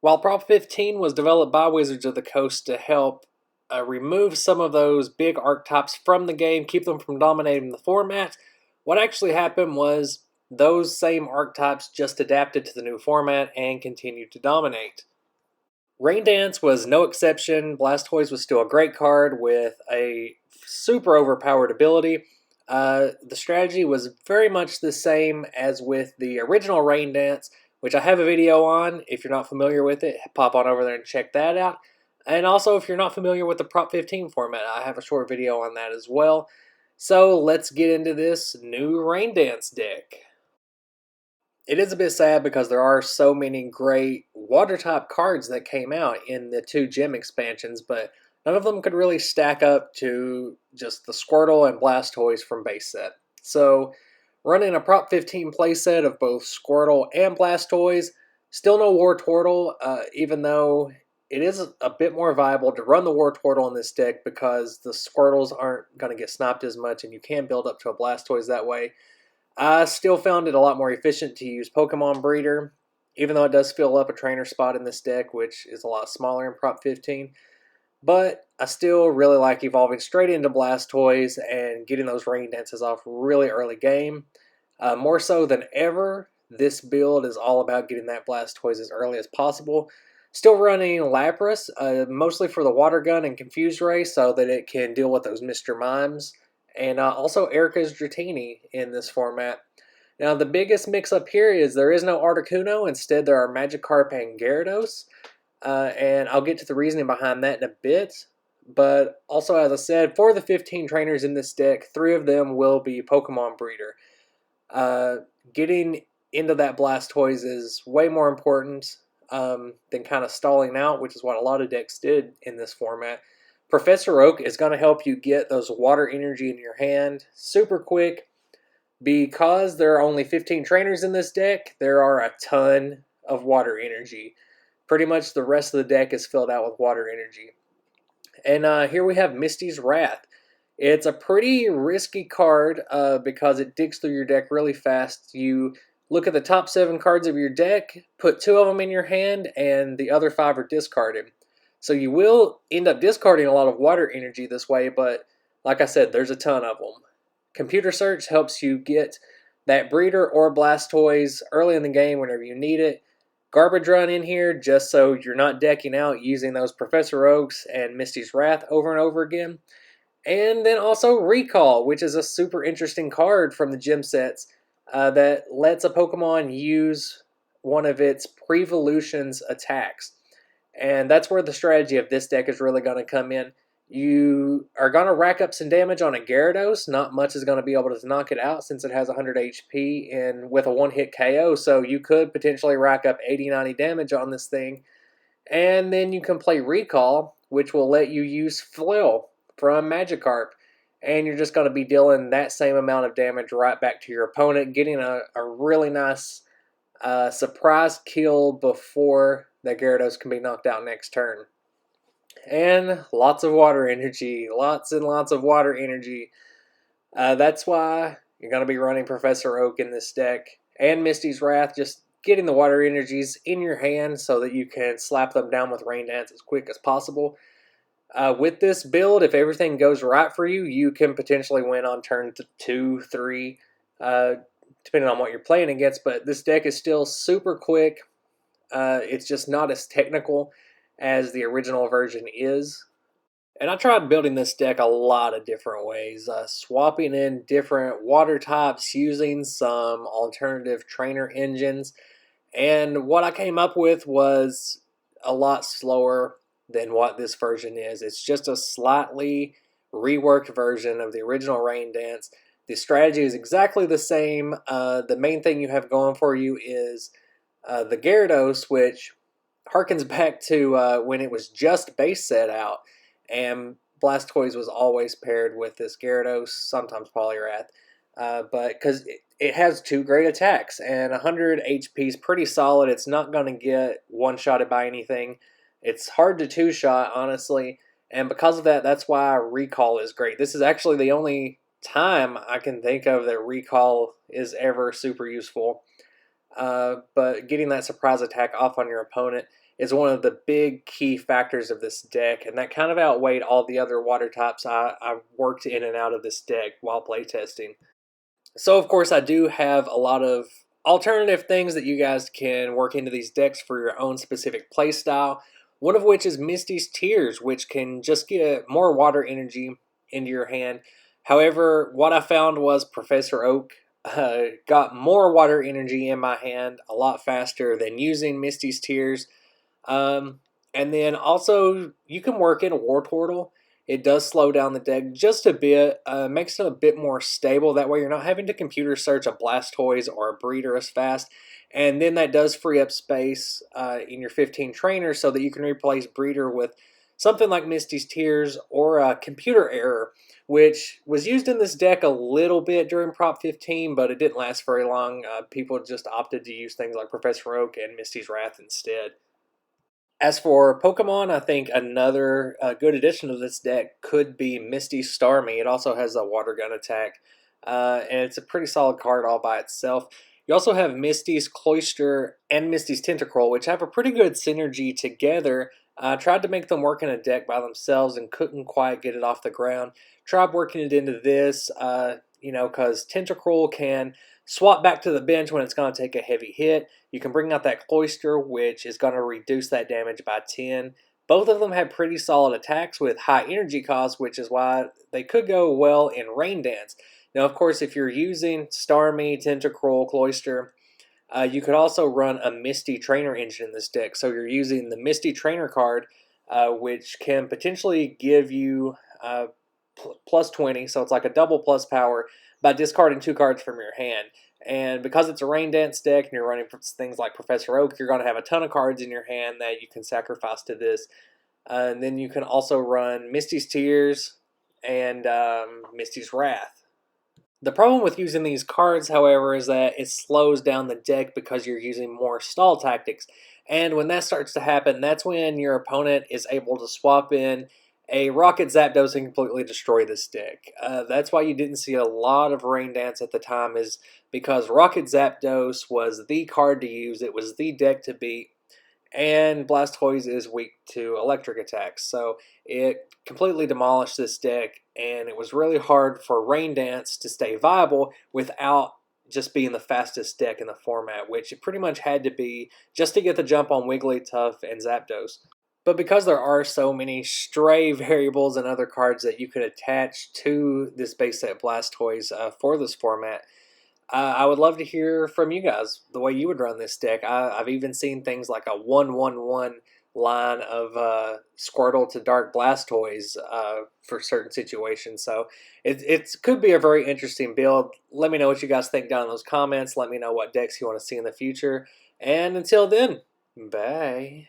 While Prop 15 was developed by Wizards of the Coast to help remove some of those big archetypes from the game, keep them from dominating the format, what actually happened was those same archetypes just adapted to the new format and continued to dominate. Rain Dance was no exception. Blastoise was still a great card with a super overpowered ability. The strategy was very much the same as with the original Rain Dance, which I have a video on. If you're not familiar with it, pop on over there and check that out. And also, if you're not familiar with the Prop 15 format, I have a short video on that as well. So let's get into this new Rain Dance deck. It is a bit sad because there are so many great water type cards that came out in the two gym expansions, but none of them could really stack up to just the Squirtle and Blastoise from base set. So, running a Prop 15 playset of both Squirtle and Blastoise, still no Wartortle, even though it is a bit more viable to run the Wartortle in this deck because the Squirtles aren't going to get sniped as much and you can build up to a Blastoise that way. I still found it a lot more efficient to use Pokemon Breeder, even though it does fill up a trainer spot in this deck, which is a lot smaller in Prop 15. But I still really like evolving straight into Blastoise and getting those Rain Dances off really early game. More so than ever, this build is all about getting that Blastoise as early as possible. Still running Lapras, mostly for the Water Gun and Confuse Ray so that it can deal with those Mr. Mimes. And also Erica's Dratini in this format. Now, the biggest mix-up here is there is no Articuno. Instead, there are Magikarp and Gyarados. And I'll get to the reasoning behind that in a bit. But also, as I said, for the 15 trainers in this deck, 3 of them will be Pokemon Breeder. Getting into that Blastoise is way more important than kind of stalling out, which is what a lot of decks did in this format. Professor Oak is going to help you get those water energy in your hand super quick. Because there are only 15 trainers in this deck, there are a ton of water energy. Pretty much the rest of the deck is filled out with water energy. And here we have Misty's Wrath. It's a pretty risky card because it digs through your deck really fast. You look at the top 7 cards of your deck, put 2 of them in your hand, and the other 5 are discarded. So you will end up discarding a lot of water energy this way, but like I said, there's a ton of them. Computer Search helps you get that Breeder or Blastoise early in the game whenever you need it. Garbage Run in here just so you're not decking out using those Professor Oaks and Misty's Wrath over and over again. And then also Recall, which is a super interesting card from the gym sets that lets a Pokemon use one of its Prevolution's attacks. And that's where the strategy of this deck is really going to come in. You are going to rack up some damage on a Gyarados. Not much is going to be able to knock it out since it has 100 HP and with a one-hit KO. So you could potentially rack up 80-90 damage on this thing. And then you can play Recall, which will let you use Flail from Magikarp. And you're just going to be dealing that same amount of damage right back to your opponent, getting a really nice surprise kill before that Gyarados can be knocked out next turn. And lots of water energy. Lots and lots of water energy. That's why you're going to be running Professor Oak in this deck. And Misty's Wrath, just getting the water energies in your hand so that you can slap them down with Rain Dance as quick as possible. With this build, if everything goes right for you, you can potentially win on turn 2, 3, depending on what you're playing against. But this deck is still super quick. It's just not as technical as the original version is. And I tried building this deck a lot of different ways, swapping in different water types, using some alternative trainer engines, and what I came up with was a lot slower than what this version is. It's just a slightly reworked version of the original Rain Dance. The strategy is exactly the same. The main thing you have going for you is the Gyarados, which harkens back to when it was just base set out, and Blastoise was always paired with this Gyarados, sometimes Poliwrath, but because it has 2 great attacks, and 100 HP is pretty solid. It's not going to get one-shotted by anything. It's hard to 2-shot, honestly, and because of that, that's why Recall is great. This is actually the only time I can think of that Recall is ever super useful. But getting that surprise attack off on your opponent. is one of the big key factors of this deck, and that kind of outweighed all the other water types I worked in and out of this deck while playtesting. So, of course, I do have a lot of alternative things that you guys can work into these decks for your own specific playstyle. One of which is Misty's Tears, which can just get more water energy into your hand. However, what I found was Professor Oak got more water energy in my hand a lot faster than using Misty's Tears. Um, and then also, you can work in a War Turtle. It does slow down the deck just a bit, makes it a bit more stable. That way, you're not having to computer search a Blastoise or a Breeder as fast. And then that does free up space in your 15 trainers so that you can replace Breeder with something like Misty's Tears or a Computer Error, which was used in this deck a little bit during Prop 15, but it didn't last very long. People just opted to use things like Professor Oak and Misty's Wrath instead. As for Pokemon, I think another good addition to this deck could be Misty Starmie. It also has a water gun attack, and it's a pretty solid card all by itself. You also have Misty's Cloyster and Misty's Tentacruel, which have a pretty good synergy together. I tried to make them work in a deck by themselves and couldn't quite get it off the ground. Tried working it into this, because Tentacruel can swap back to the bench when it's going to take a heavy hit. You can bring out that Cloyster, which is going to reduce that damage by 10. Both of them have pretty solid attacks with high energy costs, which is why they could go well in Rain Dance. Now, of course, if you're using Starmie, Tentacruel, Cloyster, you could also run a Misty Trainer engine in this deck. So you're using the Misty Trainer card, which can potentially give you plus 20, so it's like a double plus power by discarding 2 cards from your hand. And because it's a Rain Dance deck and you're running things like Professor Oak, you're going to have a ton of cards in your hand that you can sacrifice to this. And then you can also run Misty's Tears and Misty's Wrath. The problem with using these cards, however, is that it slows down the deck because you're using more stall tactics. And when that starts to happen, that's when your opponent is able to swap in a Rocket Zapdos and completely destroy this deck. That's why you didn't see a lot of Rain Dance at the time, is because Rocket Zapdos was the card to use. It was the deck to beat. And Blastoise is weak to electric attacks. So it completely demolished this deck, and it was really hard for Rain Dance to stay viable without just being the fastest deck in the format, which it pretty much had to be just to get the jump on Wigglytuff and Zapdos. But because there are so many stray variables and other cards that you could attach to this base set Blastoise for this format, I would love to hear from you guys the way you would run this deck. I've even seen things like a 1-1-1 line of Squirtle to Dark Blastoise for certain situations. So it could be a very interesting build. Let me know what you guys think down in those comments. Let me know what decks you want to see in the future. And until then, bye.